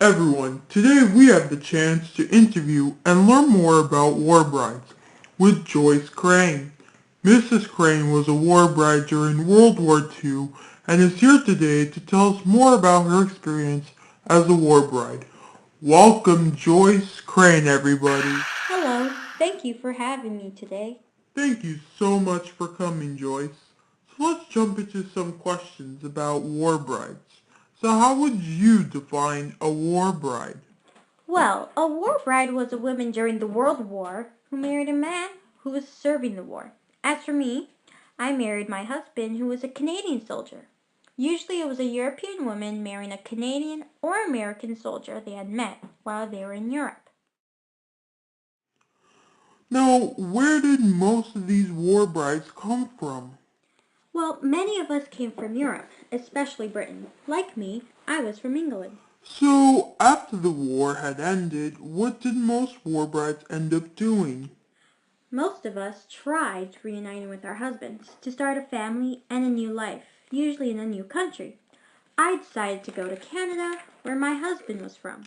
everyone, today we have the chance to interview and learn more about war brides with Joyce Crane. Mrs. Crane was a war bride during World War II and is here today to tell us more about her experience as a war bride. Welcome Joyce Crane, everybody. Hello, thank you for having me today. Thank you so much for coming, Joyce. So let's jump into some questions about war brides. So how would you define a war bride? Well, a war bride was a woman during the World War who married a man who was serving the war. As for me, I married my husband who was a Canadian soldier. Usually it was a European woman marrying a Canadian or American soldier they had met while they were in Europe. Now, where did most of these war brides come from? Well, many of us came from Europe, especially Britain. Like me, I was from England. So, after the war had ended, what did most war brides end up doing? Most of us tried reuniting with our husbands to start a family and a new life, usually in a new country. I decided to go to Canada, where my husband was from.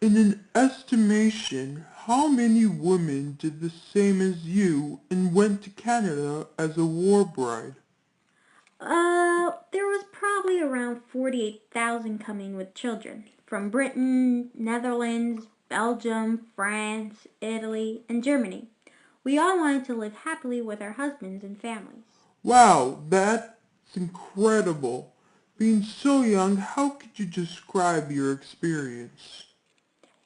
In an estimation, how many women did the same as you and went to Canada as a war bride? There was probably around 48,000 coming with children from Britain, Netherlands, Belgium, France, Italy, and Germany. We all wanted to live happily with our husbands and families. Wow, that's incredible. Being so young, how could you describe your experience?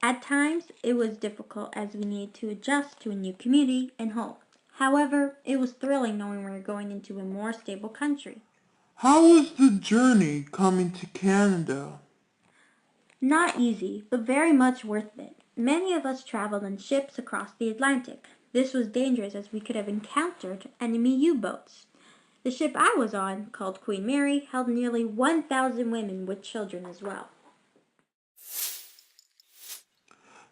At times, it was difficult as we needed to adjust to a new community and home. However, it was thrilling knowing we were going into a more stable country. How was the journey coming to Canada? Not easy, but very much worth it. Many of us traveled on ships across the Atlantic. This was dangerous as we could have encountered enemy U-boats. The ship I was on, called Queen Mary, held nearly 1,000 women with children as well.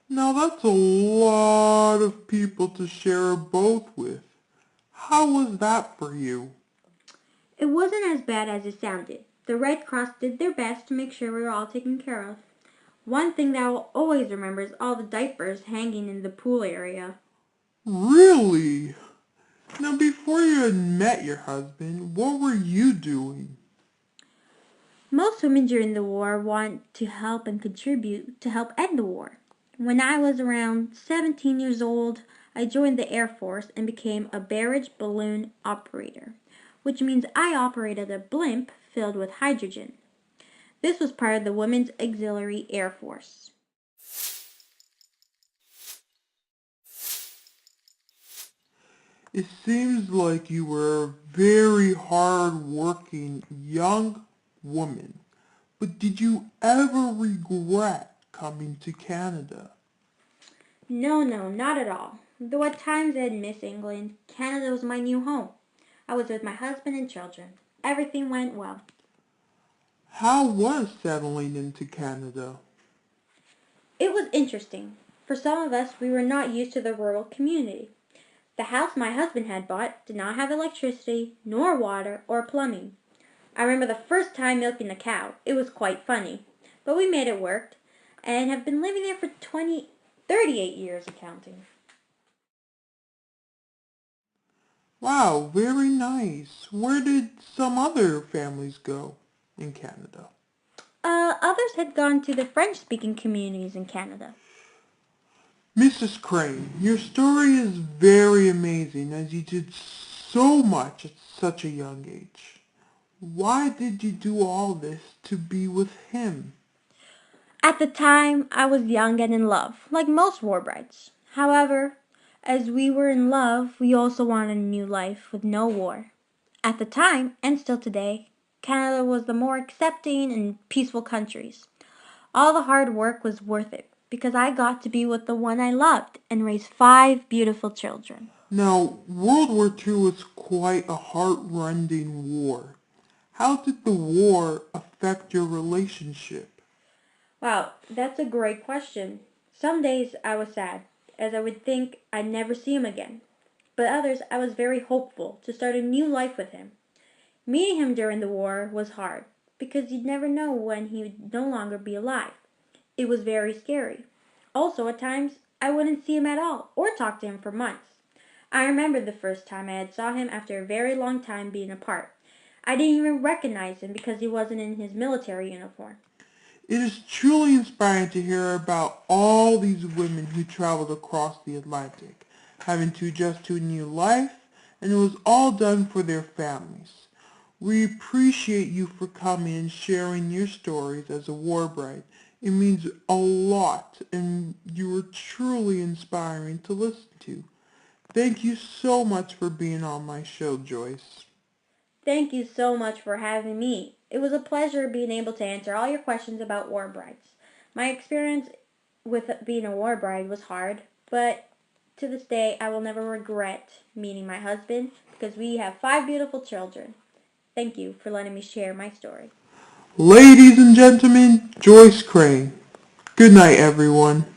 Now that's a lot of people to share a boat with. How was that for you? It wasn't as bad as it sounded. The Red Cross did their best to make sure we were all taken care of. One thing that I will always remember is all the diapers hanging in the pool area. Really? Now before you had met your husband, what were you doing? Most women during the war want to help and contribute to help end the war. When I was around 17 years old, I joined the Air Force and became a barrage balloon operator, which means I operated a blimp filled with hydrogen. This was part of the Women's Auxiliary Air Force. It seems like you were a very hard-working young woman. But did you ever regret coming to Canada? No, not at all. Though at times I'd miss England, Canada was my new home. I was with my husband and children. Everything went well. How was settling into Canada? It was interesting. For some of us, we were not used to the rural community. The house my husband had bought did not have electricity, nor water, or plumbing. I remember the first time milking a cow. It was quite funny. But we made it work, and have been living there for 38 years and counting. Wow, very nice. Where did some other families go in Canada? Others had gone to the French-speaking communities in Canada. Mrs. Crane, your story is very amazing as you did so much at such a young age. Why did you do all this to be with him? At the time, I was young and in love, like most war brides. However, as we were in love, we also wanted a new life with no war. At the time, and still today, Canada was the more accepting and peaceful countries. All the hard work was worth it because I got to be with the one I loved and raise 5 beautiful children. Now, World War II was quite a heart-rending war. How did the war affect your relationship? Wow, that's a great question. Some days I was sad, as I would think I'd never see him again. But others I was very hopeful to start a new life with him. Meeting him during the war was hard, because you'd never know when he would no longer be alive. It was very scary. Also, at times, I wouldn't see him at all or talk to him for months. I remember the first time I had saw him after a very long time being apart. I didn't even recognize him because he wasn't in his military uniform. It is truly inspiring to hear about all these women who traveled across the Atlantic, having to adjust to a new life, and it was all done for their families. We appreciate you for coming and sharing your stories as a war bride. It means a lot, and you are truly inspiring to listen to. Thank you so much for being on my show, Joyce. Thank you so much for having me. It was a pleasure being able to answer all your questions about war brides. My experience with being a war bride was hard, but to this day I will never regret meeting my husband because we have 5 beautiful children. Thank you for letting me share my story. Ladies and gentlemen, Joyce Crane. Good night, everyone.